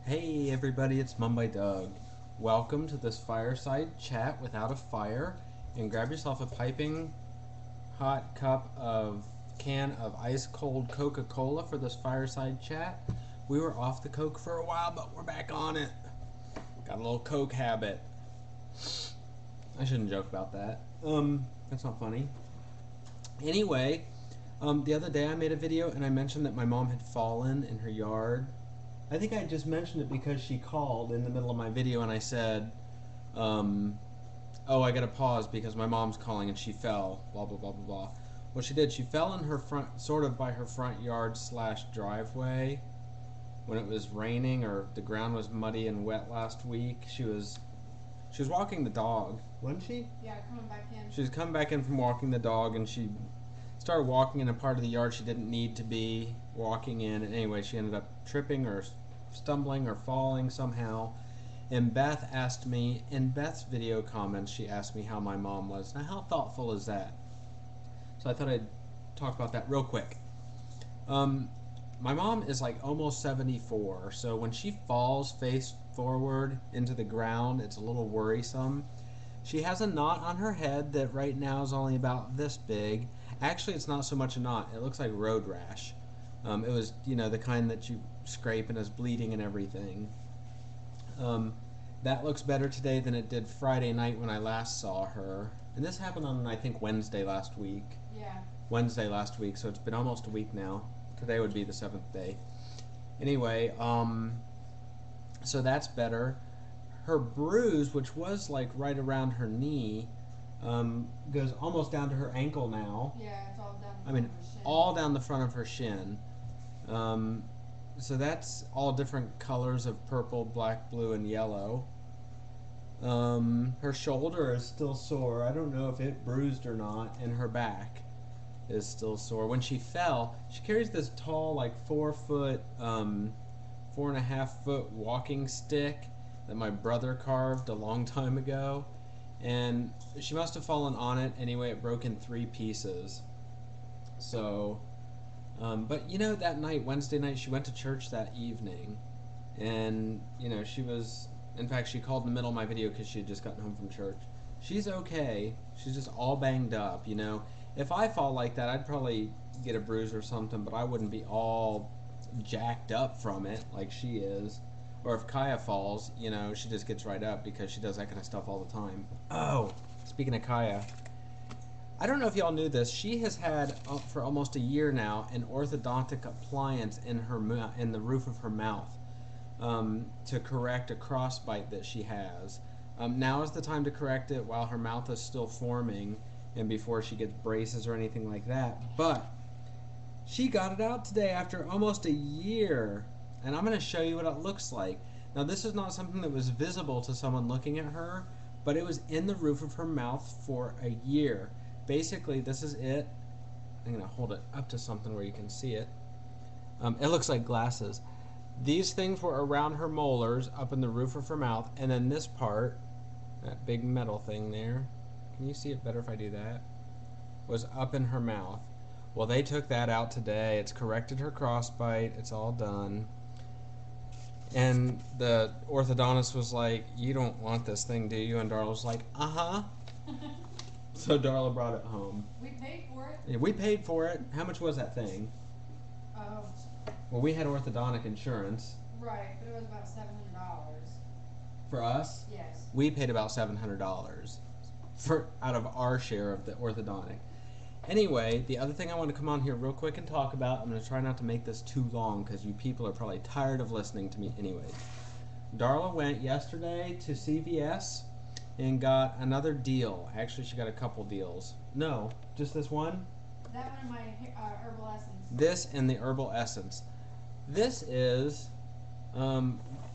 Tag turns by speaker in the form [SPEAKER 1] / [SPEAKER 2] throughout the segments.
[SPEAKER 1] Hey everybody, it's Mumbai Doug. Welcome to this fireside chat without a fire, and grab yourself a piping hot can of ice cold Coca-Cola for this fireside chat. We were off the Coke for a while, but we're back on it. Got a little Coke habit. I shouldn't joke about that. That's not funny. Anyway, the other day I made a video and I mentioned that my mom had fallen in her yard. I think I just mentioned it because she called in the middle of my video and I said, oh, I gotta pause because my mom's calling and she fell, blah, blah, blah, blah, blah. Well, she did. She fell in her front, sort of by her front yard / driveway when it was raining or the ground was muddy and wet last week. She was walking the dog, wasn't she?
[SPEAKER 2] Yeah, coming back in.
[SPEAKER 1] She was coming back in from walking the dog and she started walking in a part of the yard she didn't need to be walking in, and anyway she ended up tripping or stumbling or falling somehow, and Beth asked me in Beth's video comments, she asked me how my mom was. Now how thoughtful is that? So I thought I'd talk about that real quick. My mom is like almost 74, so when she falls face forward into the ground it's a little worrisome. She has a knot on her head that right now is only about this big. Actually, it's not so much a knot. It looks like road rash. It was, the kind that you scrape and is bleeding and everything. That looks better today than it did Friday night when I last saw her. And this happened on, I think, Wednesday last week.
[SPEAKER 2] Yeah.
[SPEAKER 1] Wednesday last week, so it's been almost a week now. Today would be the 7th day. Anyway, so that's better. Her bruise, which was like right around her knee, goes almost down to her ankle now.
[SPEAKER 2] Yeah, it's all down the
[SPEAKER 1] I mean,
[SPEAKER 2] front of her shin.
[SPEAKER 1] all down the front of her shin. So that's all different colors of purple, black, blue, and yellow. Her shoulder is still sore. I don't know if it bruised or not, and her back is still sore. When she fell, she carries this tall, like 4-foot, 4.5-foot walking stick that my brother carved a long time ago, and she must have fallen on it. Anyway, it broke in 3 pieces. So, but that night, Wednesday night, she went to church that evening, and she was, in fact, she called in the middle of my video because she had just gotten home from church. She's okay. She's just all banged up. If I fall like that, I'd probably get a bruise or something, but I wouldn't be all jacked up from it like she is. Or if Kaya falls, she just gets right up because she does that kind of stuff all the time. Oh, speaking of Kaya, I don't know if y'all knew this. She has had for almost a year now an orthodontic appliance in the roof of her mouth to correct a crossbite that she has. Now is the time to correct it while her mouth is still forming and before she gets braces or anything like that. But she got it out today after almost a year. And I'm going to show you what it looks like. Now, this is not something that was visible to someone looking at her, but it was in the roof of her mouth for a year. Basically, this is it. I'm going to hold it up to something where you can see it. It looks like glasses. These things were around her molars, up in the roof of her mouth, and then this part, that big metal thing there, can you see it better if I do that? Was up in her mouth. Well, they took that out today. It's corrected her crossbite. It's all done. And the orthodontist was like, "You don't want this thing, do you?" And Darla was like, "Uh-huh." So Darla brought it home.
[SPEAKER 2] We paid for it.
[SPEAKER 1] Yeah, we paid for it. How much was that thing?
[SPEAKER 2] Oh.
[SPEAKER 1] Well, we had orthodontic insurance.
[SPEAKER 2] Right, but it was about $700.
[SPEAKER 1] For us,
[SPEAKER 2] Yes.
[SPEAKER 1] we paid about $700 out of our share of the orthodontic. Anyway, the other thing I want to come on here real quick and talk about, I'm going to try not to make this too long because you people are probably tired of listening to me anyway. Darla went yesterday to CVS and got another deal. Actually, she got a couple deals. No, just this one?
[SPEAKER 2] That one in my Herbal Essence.
[SPEAKER 1] This and the Herbal Essence. This is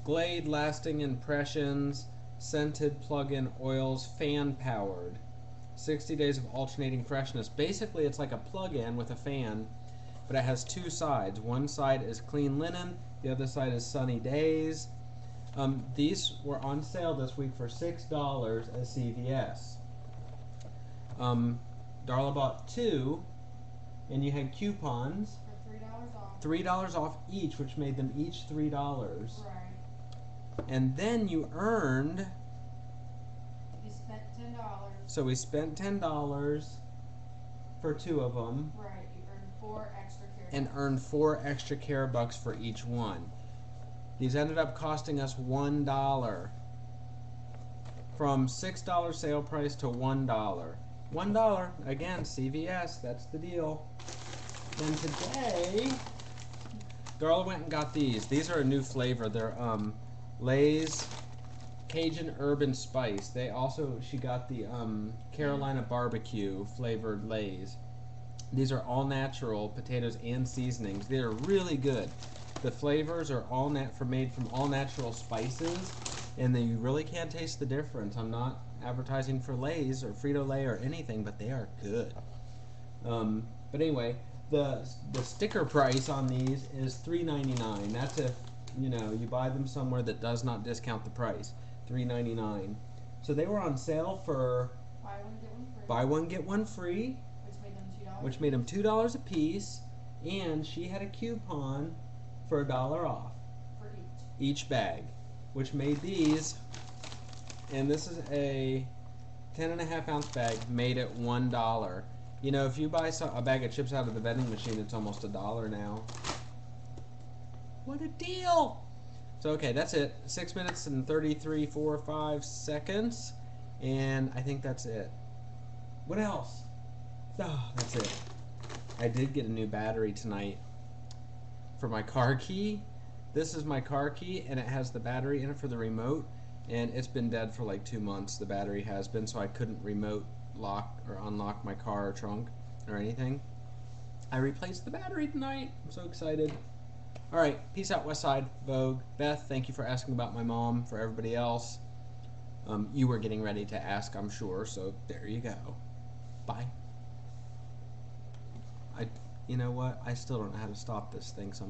[SPEAKER 1] Glade Lasting Impressions Scented Plug-in Oils Fan Powered. 60 days of alternating freshness. Basically, it's like a plug-in with a fan, but it has 2 sides. One side is clean linen, the other side is sunny days. These were on sale this week for $6 at CVS. Darla bought 2, and you had coupons.
[SPEAKER 2] For $3 off.
[SPEAKER 1] $3 off each, which made them each $3.
[SPEAKER 2] Right.
[SPEAKER 1] And then you earned,
[SPEAKER 2] You spent $10.
[SPEAKER 1] so we spent $10 for 2 of them
[SPEAKER 2] Right. You earned 4 extra care.
[SPEAKER 1] and
[SPEAKER 2] bucks.
[SPEAKER 1] earned 4 extra care bucks for each one. These ended up costing us $1. From $6 sale price to $1. $1. Again, CVS, that's the deal. Then today, Darla went and got these. These are a new flavor. They're Lay's Cajun Urban Spice. She got the Carolina barbecue flavored Lay's. These are all natural potatoes and seasonings. They are really good. The flavors are made from all natural spices, and then you really can't taste the difference. I'm not advertising for Lay's or Frito-Lay or anything, but they are good. But anyway, the sticker price on these is $3.99. That's if you buy them somewhere that does not discount the price. $3.99. So they were on sale for
[SPEAKER 2] Buy one, get one free.
[SPEAKER 1] buy one get one free,
[SPEAKER 2] Which made them $2.
[SPEAKER 1] which made them $2 a piece, and she had a coupon for $1 off
[SPEAKER 2] For
[SPEAKER 1] each bag, which made these, and this is a 10.5 ounce bag, made it $1. If you buy a bag of chips out of the vending machine, it's almost $1 now. What a deal! So okay, that's it. 6 minutes and 33, 4, 5 seconds, and I think that's it. What else? Oh, that's it. I did get a new battery tonight for my car key. This is my car key, and it has the battery in it for the remote, and it's been dead for like 2 months. The battery has been, so I couldn't remote lock or unlock my car or trunk or anything. I replaced the battery tonight. I'm so excited. All right, peace out, Westside Vogue. Beth, thank you for asking about my mom. For everybody else, you were getting ready to ask, I'm sure, so there you go. Bye. You know what? I still don't know how to stop this thing, so